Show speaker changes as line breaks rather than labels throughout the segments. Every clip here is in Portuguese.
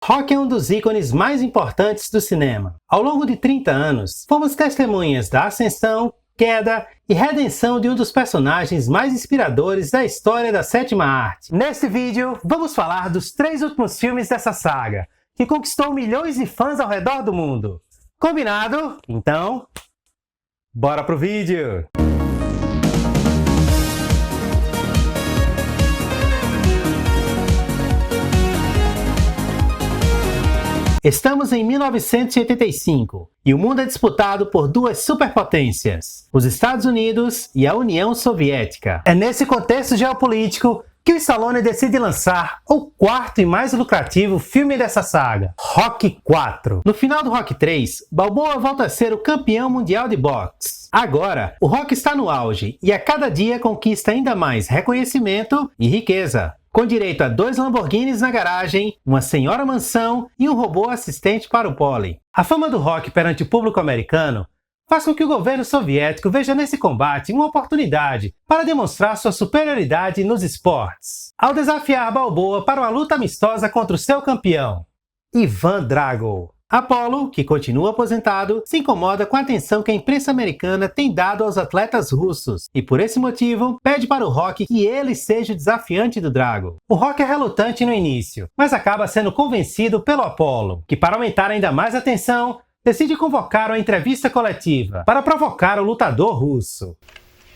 Rock é um dos ícones mais importantes do cinema. Ao longo de 30 anos, fomos testemunhas da ascensão, queda e redenção de um dos personagens mais inspiradores da história da sétima arte. Neste vídeo, vamos falar dos 3 últimos filmes dessa saga, que conquistou milhões de fãs ao redor do mundo. Combinado? Então, bora pro vídeo! Estamos em 1985 e o mundo é disputado por duas superpotências, os Estados Unidos e a União Soviética. É nesse contexto geopolítico que o Stallone decide lançar o quarto e mais lucrativo filme dessa saga, Rocky IV. No final do Rocky III, Balboa volta a ser o campeão mundial de boxe. Agora, o Rocky está no auge e a cada dia conquista ainda mais reconhecimento e riqueza, com direito a 2 Lamborghinis na garagem, uma senhora mansão e um robô assistente para o pole. A fama do Rocky perante o público americano faz com que o governo soviético veja nesse combate uma oportunidade para demonstrar sua superioridade nos esportes, ao desafiar Balboa para uma luta amistosa contra o seu campeão, Ivan Drago. Apollo, que continua aposentado, se incomoda com a atenção que a imprensa americana tem dado aos atletas russos e, por esse motivo, pede para o Rocky que ele seja o desafiante do Drago. O Rocky é relutante no início, mas acaba sendo convencido pelo Apollo, que, para aumentar ainda mais a atenção, decide convocar uma entrevista coletiva para provocar o lutador russo.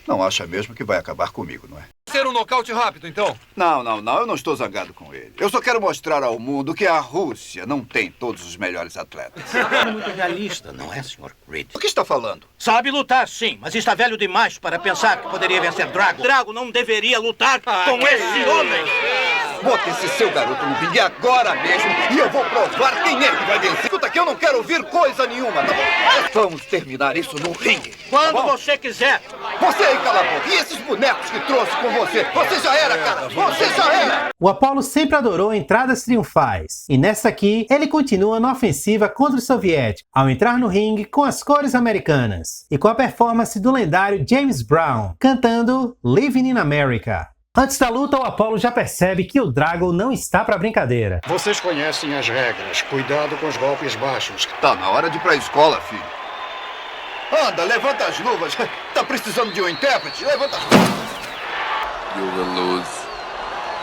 Não acha mesmo que vai acabar comigo, não é?
Ser um nocaute rápido, então?
Não, eu não estou zangado com ele. Eu só quero mostrar ao mundo que a Rússia não tem todos os melhores atletas.
Você é muito realista, não é, Sr. Creed?
O que está falando?
Sabe lutar, sim, mas está velho demais para pensar que poderia vencer Drago. Drago não deveria lutar com esse homem.
Bota esse seu garoto no ringue agora mesmo e eu vou provar quem é que vai vencer. Escuta aqui, eu não quero ouvir coisa nenhuma, tá bom? Vamos terminar isso no ringue.
Quando você quiser.
Você aí, cala a boca. E esses bonecos que trouxe com você? Você já era, cara. Você já era.
O Apollo sempre adorou entradas triunfais. E nessa aqui, ele continua na ofensiva contra os soviéticos, ao entrar no ringue com as cores americanas. E com a performance do lendário James Brown, cantando Living in America. Antes da luta, o Apollo já percebe que o Drago não está para brincadeira.
Vocês conhecem as regras. Cuidado com os golpes baixos.
Tá na hora de ir pra escola, filho. Anda, levanta as luvas. Tá precisando de um intérprete? Levanta as luvas.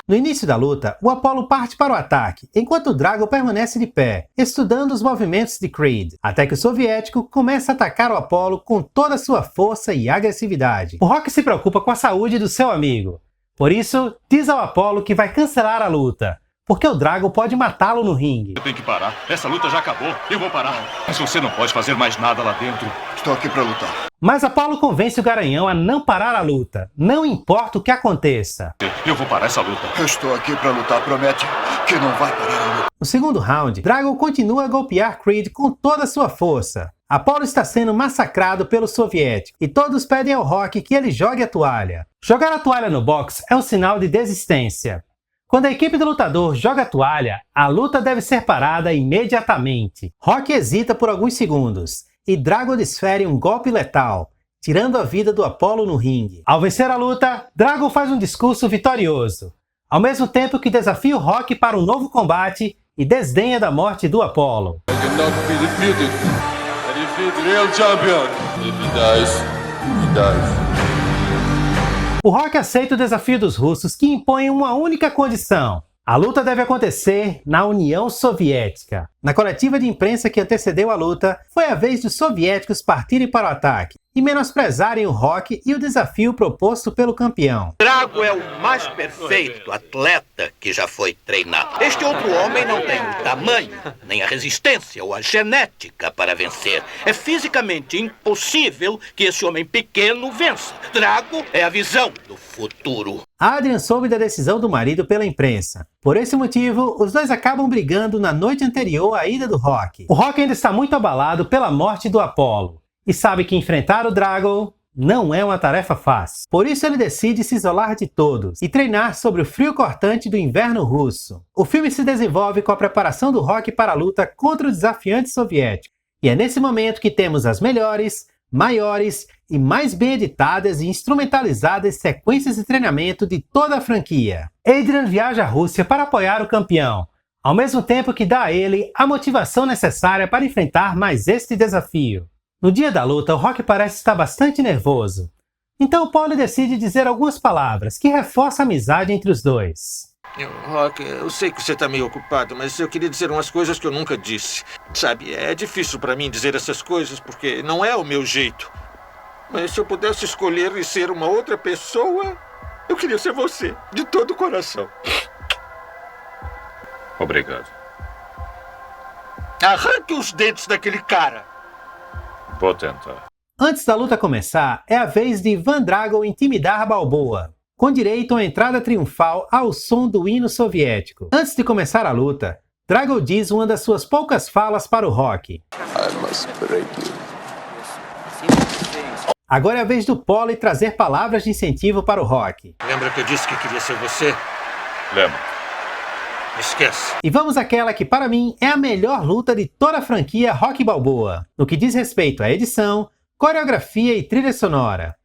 No início da luta, o Apollo parte para o ataque, enquanto o Drago permanece de pé, estudando os movimentos de Creed, até que o soviético começa a atacar o Apollo com toda a sua força e agressividade. O Rocky se preocupa com a saúde do seu amigo. Por isso, diz ao Apollo que vai cancelar a luta, porque o Drago pode matá-lo no ringue.
Eu tenho que parar. Essa luta já acabou. Eu vou parar. Mas você não pode fazer mais nada lá dentro.
Estou aqui para lutar.
Mas Apollo convence o Garanhão a não parar a luta, não importa o que aconteça.
Eu vou parar essa luta.
Eu estou aqui para lutar, promete que não vai parar a luta.
No segundo round, Drago continua a golpear Creed com toda a sua força. Apollo está sendo massacrado pelo soviético e todos pedem ao Rocky que ele jogue a toalha. Jogar a toalha no boxe é um sinal de desistência. Quando a equipe do lutador joga a toalha, a luta deve ser parada imediatamente. Rocky hesita por alguns segundos e Drago desfere um golpe letal, tirando a vida do Apollo no ringue. Ao vencer a luta, Drago faz um discurso vitorioso, ao mesmo tempo que desafia o Rocky para um novo combate e desdenha da morte do Apollo. O Rocky aceita o desafio dos russos, que impõem uma única condição. A luta deve acontecer na União Soviética. Na coletiva de imprensa que antecedeu a luta, foi a vez dos soviéticos partirem para o ataque e menosprezarem o Rocky e o desafio proposto pelo campeão.
Drago é o mais perfeito atleta que já foi treinado. Este outro homem não tem o tamanho, nem a resistência ou a genética para vencer. É fisicamente impossível que esse homem pequeno vença. Drago é a visão do futuro.
Adrian soube da decisão do marido pela imprensa. Por esse motivo, os dois acabam brigando na noite anterior à ida do Rocky. O Rocky ainda está muito abalado pela morte do Apollo e sabe que enfrentar o Drago não é uma tarefa fácil. Por isso ele decide se isolar de todos e treinar sobre o frio cortante do inverno russo. O filme se desenvolve com a preparação do Rocky para a luta contra o desafiante soviético. E é nesse momento que temos as melhores, maiores e mais bem editadas e instrumentalizadas sequências de treinamento de toda a franquia. Adrian viaja à Rússia para apoiar o campeão, ao mesmo tempo que dá a ele a motivação necessária para enfrentar mais este desafio. No dia da luta, o Rocky parece estar bastante nervoso. Então Paulie decide dizer algumas palavras que reforçam a amizade entre os dois.
Rocky, eu sei que você tá meio ocupado, mas eu queria dizer umas coisas que eu nunca disse. Sabe, é difícil pra mim dizer essas coisas porque não é o meu jeito. Mas se eu pudesse escolher e ser uma outra pessoa, eu queria ser você, de todo o coração.
Obrigado.
Arranque os dentes daquele cara.
Vou tentar.
Antes da luta começar, é a vez de Ivan Drago intimidar Balboa, com direito a uma entrada triunfal ao som do hino soviético. Antes de começar a luta, Drago diz uma das suas poucas falas para o Rocky. Agora é a vez do Paulie trazer palavras de incentivo para o Rocky.
Lembra que eu disse que queria ser você?
Lembro.
Esquece.
E vamos àquela que para mim é a melhor luta de toda a franquia Rocky Balboa, no que diz respeito à edição, coreografia e trilha sonora.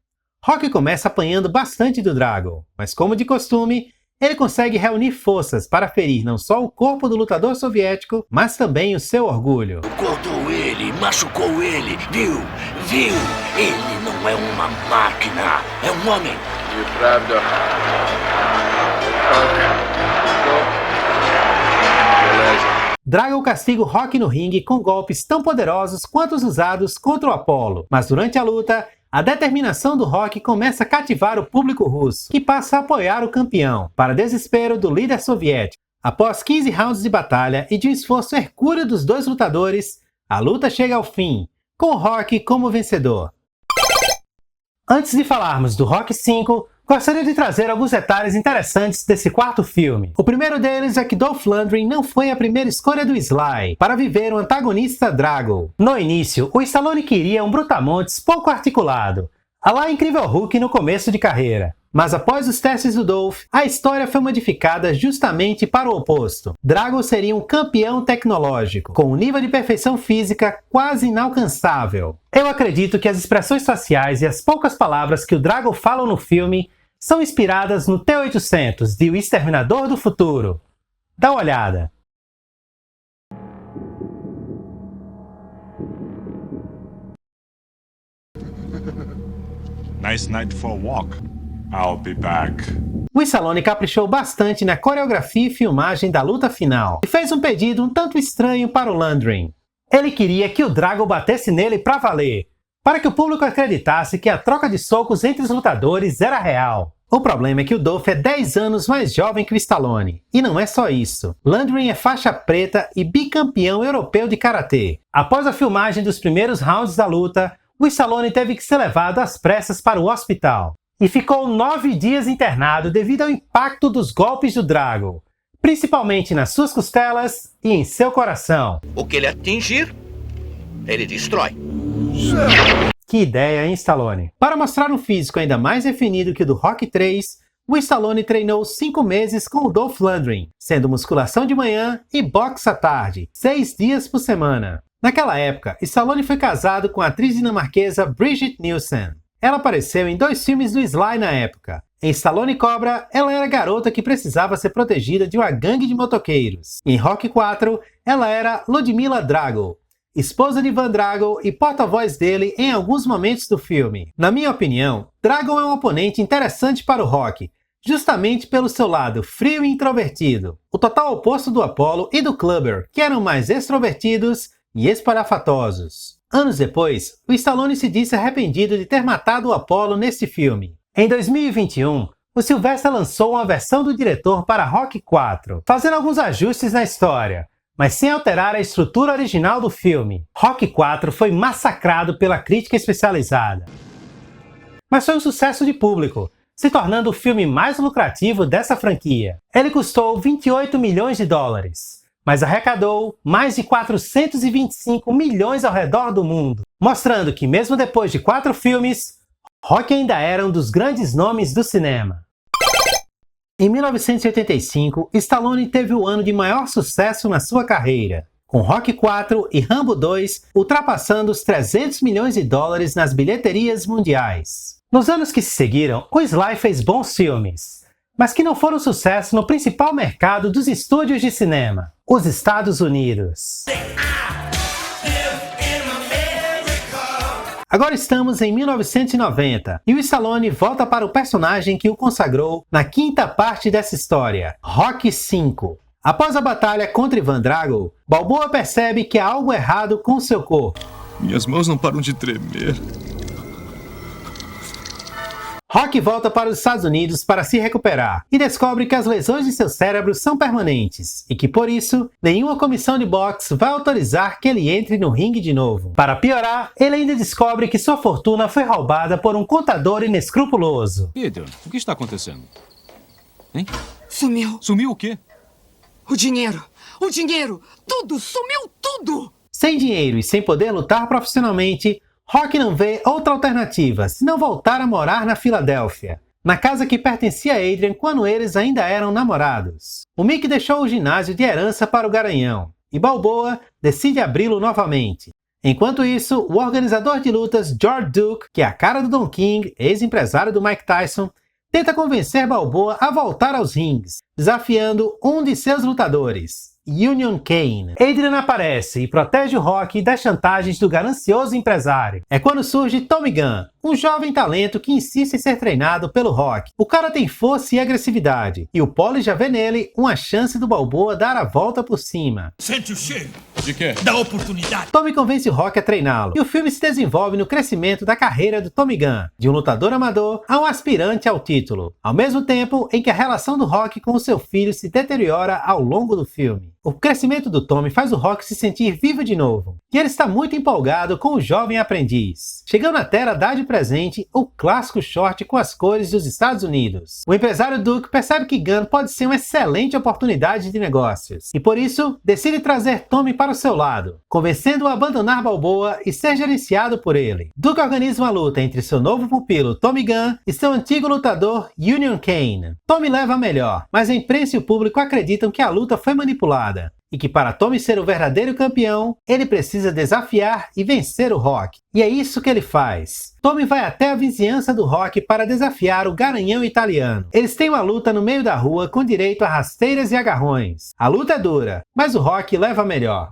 Rocky começa apanhando bastante do Drago, mas como de costume, ele consegue reunir forças para ferir não só o corpo do lutador soviético, mas também o seu orgulho.
Cortou ele, machucou ele, viu? Ele não é uma máquina, é um homem.
Drago castiga o Rocky no ringue com golpes tão poderosos quanto os usados contra o Apollo, mas durante a luta, a determinação do Rocky começa a cativar o público russo, que passa a apoiar o campeão, para desespero do líder soviético. Após 15 rounds de batalha e de um esforço hercúleo dos dois lutadores, a luta chega ao fim, com o Rocky como vencedor. Antes de falarmos do Rocky V, gostaria de trazer alguns detalhes interessantes desse quarto filme. O primeiro deles é que Dolph Lundgren não foi a primeira escolha do Sly para viver o antagonista Drago. No início, o Stallone queria um brutamontes pouco articulado, à la Incrível Hulk no começo de carreira. Mas após os testes do Dolph, a história foi modificada justamente para o oposto. Drago seria um campeão tecnológico, com um nível de perfeição física quase inalcançável. Eu acredito que as expressões faciais e as poucas palavras que o Drago fala no filme são inspiradas no T-800 de O Exterminador do Futuro. Dá uma olhada.
Nice night for a walk. I'll be back.
O Stallone caprichou bastante na coreografia e filmagem da luta final e fez um pedido um tanto estranho para o Lundgren. Ele queria que o Drago batesse nele pra valer, para que o público acreditasse que a troca de socos entre os lutadores era real. O problema é que o Dolph é 10 anos mais jovem que o Stallone. E não é só isso. Lundgren é faixa preta e bicampeão europeu de karatê. Após a filmagem dos primeiros rounds da luta, o Stallone teve que ser levado às pressas para o hospital. E ficou 9 dias internado devido ao impacto dos golpes do Drago, principalmente nas suas costelas e em seu coração.
O que ele atingir, ele destrói.
Que ideia, hein, Stallone? Para mostrar um físico ainda mais definido que o do Rocky III, o Stallone treinou 5 meses com o Dolph Lundgren, sendo musculação de manhã e boxe à tarde, 6 dias por semana. Naquela época, Stallone foi casado com a atriz dinamarquesa Brigitte Nielsen. Ela apareceu em 2 filmes do Sly na época. Em Stallone Cobra, ela era a garota que precisava ser protegida de uma gangue de motoqueiros. Em Rocky IV, ela era Ludmilla Drago, esposa de Ivan Drago e porta-voz dele em alguns momentos do filme. Na minha opinião, Drago é um oponente interessante para o Rocky, justamente pelo seu lado frio e introvertido, o total oposto do Apollo e do Clubber, que eram mais extrovertidos e espalhafatosos. Anos depois, o Stallone se disse arrependido de ter matado o Apollo neste filme. Em 2021, o Sylvester lançou uma versão do diretor para Rocky IV, fazendo alguns ajustes na história, mas sem alterar a estrutura original do filme. Rocky IV foi massacrado pela crítica especializada. Mas foi um sucesso de público, se tornando o filme mais lucrativo dessa franquia. Ele custou 28 milhões de dólares. Mas arrecadou mais de 425 milhões ao redor do mundo, mostrando que mesmo depois de 4 filmes, Rocky ainda era um dos grandes nomes do cinema. Em 1985, Stallone teve o ano de maior sucesso na sua carreira, com Rocky IV e Rambo 2 ultrapassando os 300 milhões de dólares nas bilheterias mundiais. Nos anos que se seguiram, o Sly fez bons filmes, mas que não foram sucesso no principal mercado dos estúdios de cinema, os Estados Unidos. Agora estamos em 1990 e o Stallone volta para o personagem que o consagrou na quinta parte dessa história, Rocky V. Após a batalha contra Ivan Drago, Balboa percebe que há algo errado com seu corpo.
Minhas mãos não param de tremer.
Rocky volta para os Estados Unidos para se recuperar e descobre que as lesões de seu cérebro são permanentes e que, por isso, nenhuma comissão de boxe vai autorizar que ele entre no ringue de novo. Para piorar, ele ainda descobre que sua fortuna foi roubada por um contador inescrupuloso.
Peter, o que está acontecendo? Hein?
Sumiu.
Sumiu o quê?
O dinheiro! O dinheiro! Tudo! Sumiu tudo!
Sem dinheiro e sem poder lutar profissionalmente, Rocky não vê outra alternativa senão voltar a morar na Filadélfia, na casa que pertencia a Adrian quando eles ainda eram namorados. O Mickey deixou o ginásio de herança para o Garanhão, e Balboa decide abri-lo novamente. Enquanto isso, o organizador de lutas George Duke, que é a cara do Don King, ex-empresário do Mike Tyson, tenta convencer Balboa a voltar aos rings, desafiando um de seus lutadores, Union Kane. Adrian aparece e protege o Rocky das chantagens do ganancioso empresário. É quando surge Tommy Gunn, um jovem talento que insiste em ser treinado pelo Rocky. O cara tem força e agressividade, e o Paulie já vê nele uma chance do Balboa dar a volta por cima.
Sente o cheiro
De quê?
da oportunidade.
Tommy convence o Rocky a treiná-lo, e o filme se desenvolve no crescimento da carreira do Tommy Gunn, de um lutador amador a um aspirante ao título, ao mesmo tempo em que a relação do Rocky com o seu filho se deteriora ao longo do filme. O crescimento do Tommy faz o Rocky se sentir vivo de novo, e ele está muito empolgado com o jovem aprendiz. Chegando até a dar de presente o clássico short com as cores dos Estados Unidos. O empresário Duke percebe que Gunn pode ser uma excelente oportunidade de negócios, e por isso decide trazer Tommy para o seu lado, convencendo-o a abandonar Balboa e ser gerenciado por ele. Duke organiza uma luta entre seu novo pupilo Tommy Gunn e seu antigo lutador Union Kane. Tommy leva a melhor, mas a imprensa e o público acreditam que a luta foi manipulada, e que para Tommy ser o verdadeiro campeão, ele precisa desafiar e vencer o Rocky. E é isso que ele faz. Tommy vai até a vizinhança do Rocky para desafiar o Garanhão italiano. Eles têm uma luta no meio da rua com direito a rasteiras e agarrões. A luta é dura, mas o Rocky leva a melhor.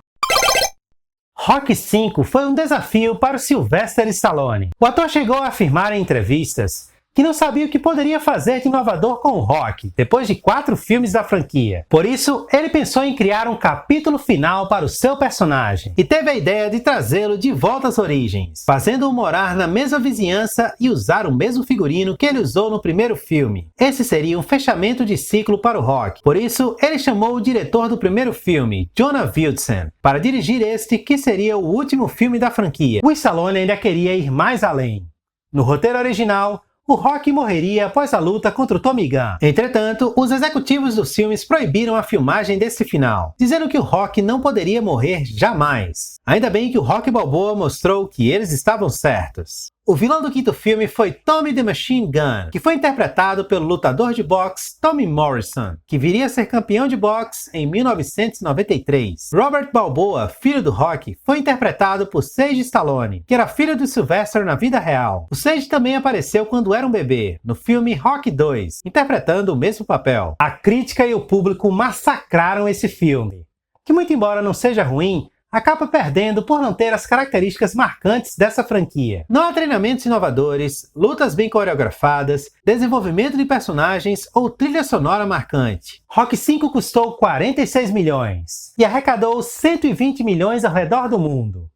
Rocky V foi um desafio para o Sylvester Stallone. O ator chegou a afirmar em entrevistas que não sabia o que poderia fazer de inovador com o Rocky, depois de 4 filmes da franquia. Por isso, ele pensou em criar um capítulo final para o seu personagem, e teve a ideia de trazê-lo de volta às origens, fazendo-o morar na mesma vizinhança e usar o mesmo figurino que ele usou no primeiro filme. Esse seria um fechamento de ciclo para o Rocky. Por isso, ele chamou o diretor do primeiro filme, Jonah Wilson, para dirigir este que seria o último filme da franquia. O Stallone ainda queria ir mais além. No roteiro original, o Rocky morreria após a luta contra o Tommy Gunn. Entretanto, os executivos dos filmes proibiram a filmagem desse final, dizendo que o Rocky não poderia morrer jamais. Ainda bem que o Rocky Balboa mostrou que eles estavam certos. O vilão do quinto filme foi Tommy the Machine Gunn, que foi interpretado pelo lutador de boxe Tommy Morrison, que viria a ser campeão de boxe em 1993. Robert Balboa, filho do Rocky, foi interpretado por Sage Stallone, que era filho do Sylvester na vida real. O Sage também apareceu quando era um bebê, no filme Rocky 2, interpretando o mesmo papel. A crítica e o público massacraram esse filme, que muito embora não seja ruim, acaba perdendo por não ter as características marcantes dessa franquia. Não há treinamentos inovadores, lutas bem coreografadas, desenvolvimento de personagens ou trilha sonora marcante. Rocky V custou 46 milhões e arrecadou 120 milhões ao redor do mundo.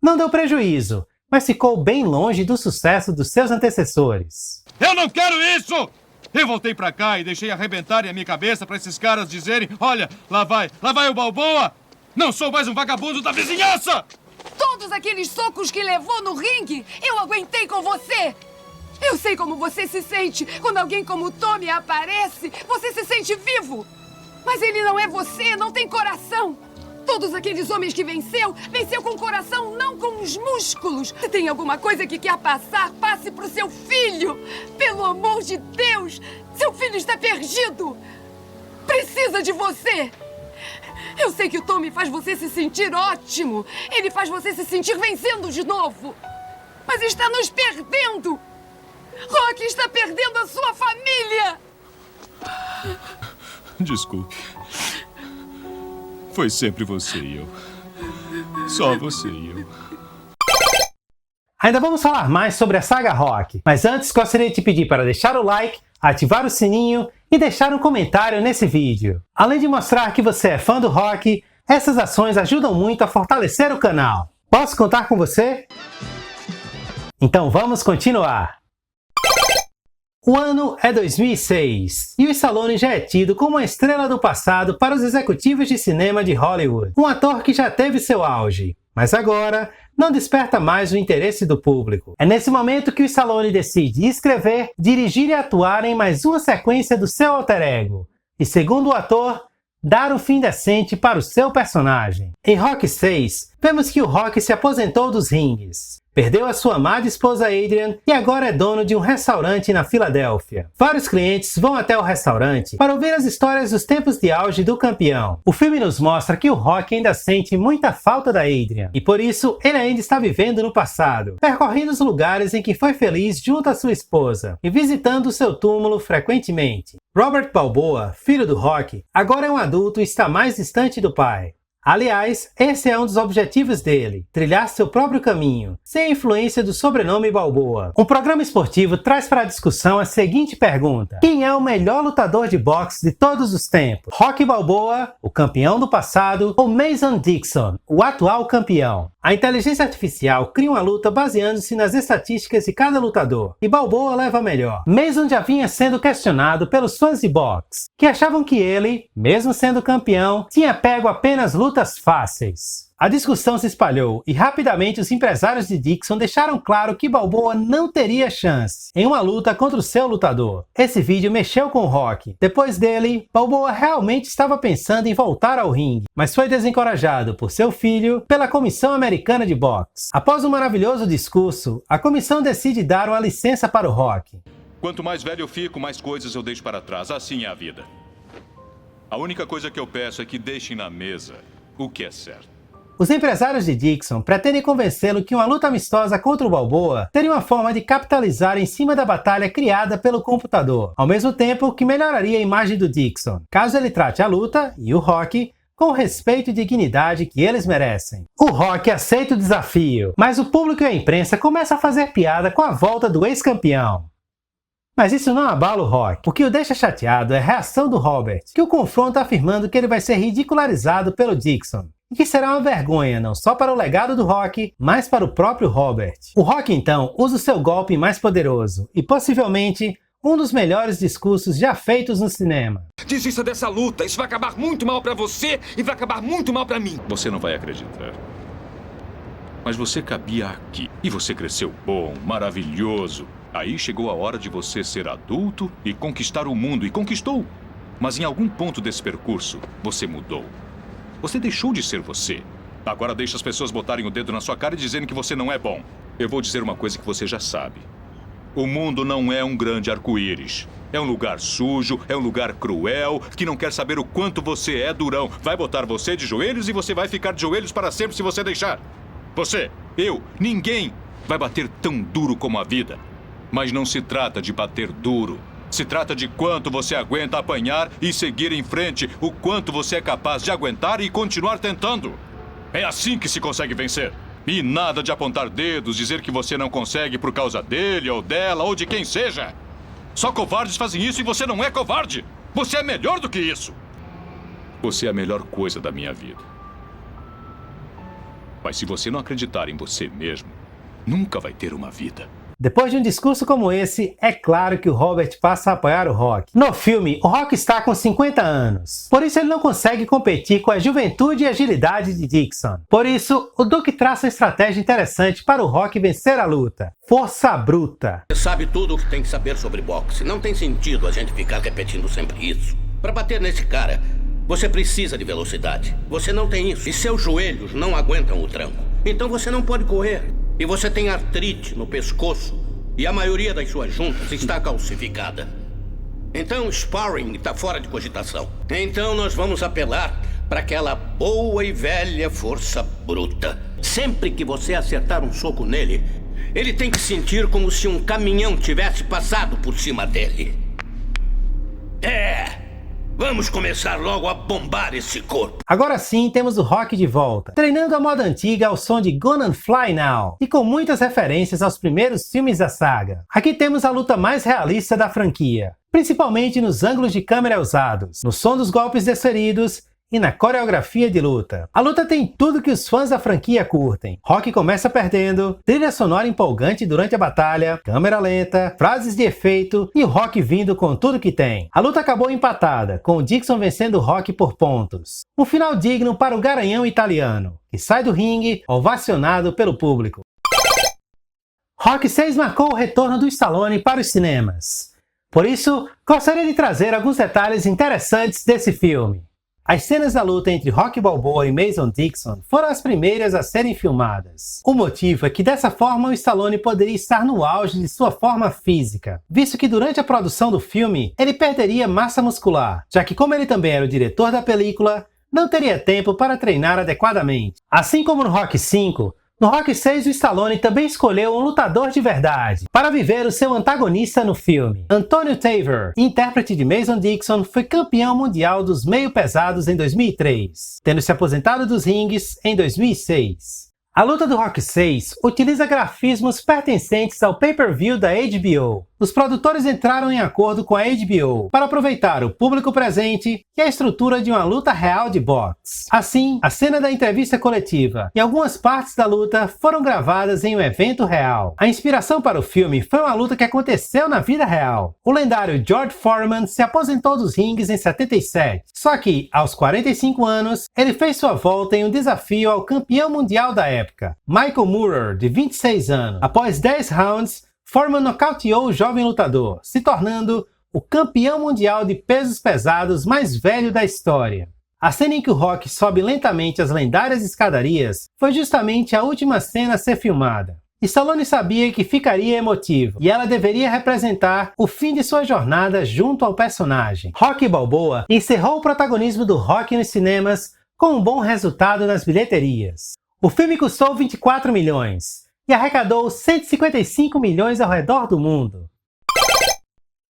Não deu prejuízo, mas ficou bem longe do sucesso dos seus antecessores.
Eu não quero isso! Eu voltei pra cá e deixei arrebentarem a minha cabeça pra esses caras dizerem: olha, lá vai o Balboa! Não sou mais um vagabundo da vizinhança!
Todos aqueles socos que levou no ringue, eu aguentei com você! Eu sei como você se sente quando alguém como o Tommy aparece. Você se sente vivo! Mas ele não é você, não tem coração! Todos aqueles homens que venceu com o coração, não com os músculos. Se tem alguma coisa que quer passar, passe pro seu filho! Pelo amor de Deus! Seu filho está perdido! Precisa de você! Eu sei que o Tommy faz você se sentir ótimo. Ele faz você se sentir vencendo de novo. Mas está nos perdendo. Rocky está perdendo a sua família.
Desculpe. Foi sempre você e eu. Só você e eu.
Ainda vamos falar mais sobre a saga Rock, mas antes gostaria de te pedir para deixar o like, ativar o sininho e deixar um comentário nesse vídeo. Além de mostrar que você é fã do Rock, essas ações ajudam muito a fortalecer o canal. Posso contar com você? Então vamos continuar! O ano é 2006 e o Stallone já é tido como uma estrela do passado para os executivos de cinema de Hollywood. Um ator que já teve seu auge, mas agora não desperta mais o interesse do público. É nesse momento que o Stallone decide escrever, dirigir e atuar em mais uma sequência do seu alter ego. E segundo o ator, dar um fim decente para o seu personagem. Em Rock 6, vemos que o Rock se aposentou dos ringues. Perdeu a sua amada esposa Adrian e agora é dono de um restaurante na Filadélfia. Vários clientes vão até o restaurante para ouvir as histórias dos tempos de auge do campeão. O filme nos mostra que o Rock ainda sente muita falta da Adrian e por isso ele ainda está vivendo no passado, percorrendo os lugares em que foi feliz junto à sua esposa e visitando o seu túmulo frequentemente. Robert Balboa, filho do Rock, agora é um adulto e está mais distante do pai. Aliás, esse é um dos objetivos dele, trilhar seu próprio caminho, sem a influência do sobrenome Balboa. Um programa esportivo traz para a discussão a seguinte pergunta: quem é o melhor lutador de boxe de todos os tempos? Rocky Balboa, o campeão do passado, ou Mason Dixon, o atual campeão? A inteligência artificial cria uma luta baseando-se nas estatísticas de cada lutador, e Balboa leva a melhor. Mason já vinha sendo questionado pelos fãs de boxe, que achavam que ele, mesmo sendo campeão, tinha pego apenas lutas fáceis. A discussão se espalhou e rapidamente os empresários de Dixon deixaram claro que Balboa não teria chance em uma luta contra o seu lutador. Esse vídeo mexeu com o Rock. Depois dele, Balboa realmente estava pensando em voltar ao ringue, mas foi desencorajado por seu filho pela Comissão Americana de Boxe. Após um maravilhoso discurso, a comissão decide dar uma licença para o Rock.
Quanto mais velho eu fico, mais coisas eu deixo para trás. Assim é a vida. A única coisa que eu peço é que deixem na mesa o que é certo.
Os empresários de Dixon pretendem convencê-lo que uma luta amistosa contra o Balboa teria uma forma de capitalizar em cima da batalha criada pelo computador, ao mesmo tempo que melhoraria a imagem do Dixon, caso ele trate a luta e o Rock com o respeito e dignidade que eles merecem. O Rock aceita o desafio, mas o público e a imprensa começam a fazer piada com a volta do ex-campeão. Mas isso não abala o Rock. O que o deixa chateado é a reação do Robert, que o confronta afirmando que ele vai ser ridicularizado pelo Dixon, e que será uma vergonha não só para o legado do Rock, mas para o próprio Robert. O Rock então usa o seu golpe mais poderoso, e possivelmente um dos melhores discursos já feitos no cinema.
Desista dessa luta, isso vai acabar muito mal para você e vai acabar muito mal para mim.
Você não vai acreditar. Mas você cabia aqui, e você cresceu bom, maravilhoso. Aí chegou a hora de você ser adulto e conquistar o mundo, e conquistou. Mas em algum ponto desse percurso, você mudou. Você deixou de ser você. Agora deixa as pessoas botarem o dedo na sua cara e dizerem que você não é bom. Eu vou dizer uma coisa que você já sabe. O mundo não é um grande arco-íris. É um lugar sujo, é um lugar cruel, que não quer saber o quanto você é durão. Vai botar você de joelhos e você vai ficar de joelhos para sempre se você deixar. Você, eu, ninguém vai bater tão duro como a vida. Mas não se trata de bater duro. Se trata de quanto você aguenta apanhar e seguir em frente, o quanto você é capaz de aguentar e continuar tentando. É assim que se consegue vencer. E nada de apontar dedos, dizer que você não consegue por causa dele ou dela ou de quem seja. Só covardes fazem isso e você não é covarde. Você é melhor do que isso. Você é a melhor coisa da minha vida. Mas se você não acreditar em você mesmo, nunca vai ter uma vida.
Depois de um discurso como esse, é claro que o Robert passa a apoiar o Rock. No filme, o Rock está com 50 anos. Por isso ele não consegue competir com a juventude e agilidade de Dixon. Por isso, o Duke traça uma estratégia interessante para o Rock vencer a luta. Força bruta.
Você sabe tudo o que tem que saber sobre boxe. Não tem sentido a gente ficar repetindo sempre isso. Para bater nesse cara, você precisa de velocidade. Você não tem isso. E seus joelhos não aguentam o tranco. Então você não pode correr. E você tem artrite no pescoço e a maioria das suas juntas está calcificada. Então sparring está fora de cogitação. Então nós vamos apelar para aquela boa e velha força bruta. Sempre que você acertar um soco nele, ele tem que sentir como se um caminhão tivesse passado por cima dele.
Vamos começar logo a bombar esse corpo.
Agora sim, temos o Rock de volta, treinando a moda antiga ao som de Gonna Fly Now, e com muitas referências aos primeiros filmes da saga. Aqui temos a luta mais realista da franquia, principalmente nos ângulos de câmera usados, no som dos golpes desferidos e na coreografia de luta. A luta tem tudo que os fãs da franquia curtem. Rock começa perdendo, trilha sonora empolgante durante a batalha, câmera lenta, frases de efeito e o Rock vindo com tudo que tem. A luta acabou empatada, com o Dixon vencendo o Rock por pontos. Um final digno para o garanhão italiano, que sai do ringue ovacionado pelo público. Rock 6 marcou o retorno do Stallone para os cinemas. Por isso, gostaria de trazer alguns detalhes interessantes desse filme. As cenas da luta entre Rocky Balboa e Mason Dixon foram as primeiras a serem filmadas. O motivo é que dessa forma o Stallone poderia estar no auge de sua forma física, visto que durante a produção do filme ele perderia massa muscular, já que como ele também era o diretor da película, não teria tempo para treinar adequadamente. Assim como no Rocky V, no Rocky 6 o Stallone também escolheu um lutador de verdade para viver o seu antagonista no filme. Antonio Tarver, intérprete de Mason Dixon, foi campeão mundial dos meio pesados em 2003, tendo se aposentado dos ringues em 2006. A luta do Rocky 6 utiliza grafismos pertencentes ao pay-per-view da HBO. Os produtores entraram em acordo com a HBO para aproveitar o público presente e a estrutura de uma luta real de boxe. Assim, a cena da entrevista coletiva e algumas partes da luta foram gravadas em um evento real. A inspiração para o filme foi uma luta que aconteceu na vida real. O lendário George Foreman se aposentou dos ringues em 77, só que, aos 45 anos, ele fez sua volta em um desafio ao campeão mundial da época, Michael Moorer, de 26 anos. Após 10 rounds, Foreman nocauteou o jovem lutador, se tornando o campeão mundial de pesos pesados mais velho da história. A cena em que o Rock sobe lentamente as lendárias escadarias foi justamente a última cena a ser filmada. Stallone sabia que ficaria emotivo, e ela deveria representar o fim de sua jornada junto ao personagem. Rocky Balboa encerrou o protagonismo do Rock nos cinemas com um bom resultado nas bilheterias. O filme custou 24 milhões e arrecadou 155 milhões ao redor do mundo.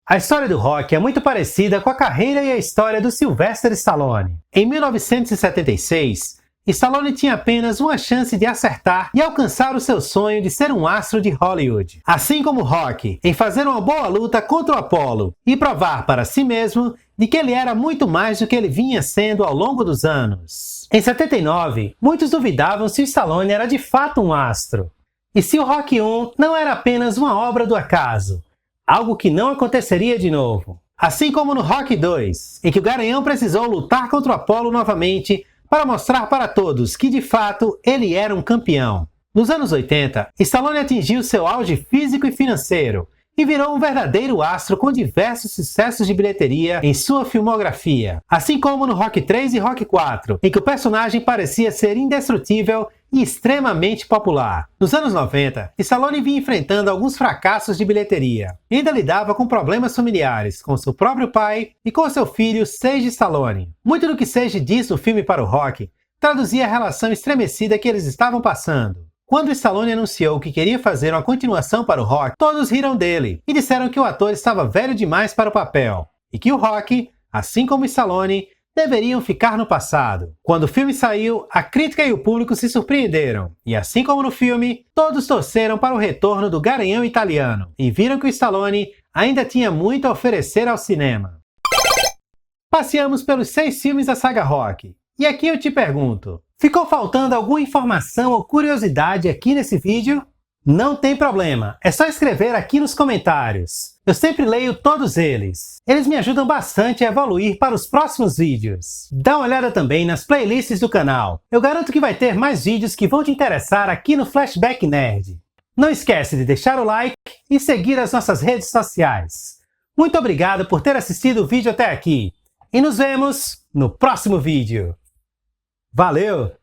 A história do Rock é muito parecida com a carreira e a história do Sylvester Stallone. Em 1976, Stallone tinha apenas uma chance de acertar e alcançar o seu sonho de ser um astro de Hollywood. Assim como Rock, em fazer uma boa luta contra o Apollo e provar para si mesmo de que ele era muito mais do que ele vinha sendo ao longo dos anos. Em 79, muitos duvidavam se o Stallone era de fato um astro, e se o Rocky 1 não era apenas uma obra do acaso, algo que não aconteceria de novo. Assim como no Rocky 2, em que o Garanhão precisou lutar contra o Apollo novamente para mostrar para todos que de fato ele era um campeão. Nos anos 80, Stallone atingiu seu auge físico e financeiro, e virou um verdadeiro astro com diversos sucessos de bilheteria em sua filmografia, assim como no Rocky 3 e Rocky 4, em que o personagem parecia ser indestrutível e extremamente popular. Nos anos 90, Stallone vinha enfrentando alguns fracassos de bilheteria, e ainda lidava com problemas familiares com seu próprio pai e com seu filho Sage Stallone. Muito do que Sage disse no filme para o Rock traduzia a relação estremecida que eles estavam passando. Quando Stallone anunciou que queria fazer uma continuação para o Rock, todos riram dele e disseram que o ator estava velho demais para o papel, e que o Rock, assim como Stallone, deveriam ficar no passado. Quando o filme saiu, a crítica e o público se surpreenderam, e assim como no filme, todos torceram para o retorno do Garanhão italiano, e viram que o Stallone ainda tinha muito a oferecer ao cinema. Passeamos pelos 6 filmes da saga Rock, e aqui eu te pergunto, ficou faltando alguma informação ou curiosidade aqui nesse vídeo? Não tem problema, é só escrever aqui nos comentários. Eu sempre leio todos eles. Eles me ajudam bastante a evoluir para os próximos vídeos. Dá uma olhada também nas playlists do canal. Eu garanto que vai ter mais vídeos que vão te interessar aqui no Flashback Nerd. Não esquece de deixar o like e seguir as nossas redes sociais. Muito obrigado por ter assistido o vídeo até aqui. E nos vemos no próximo vídeo. Valeu!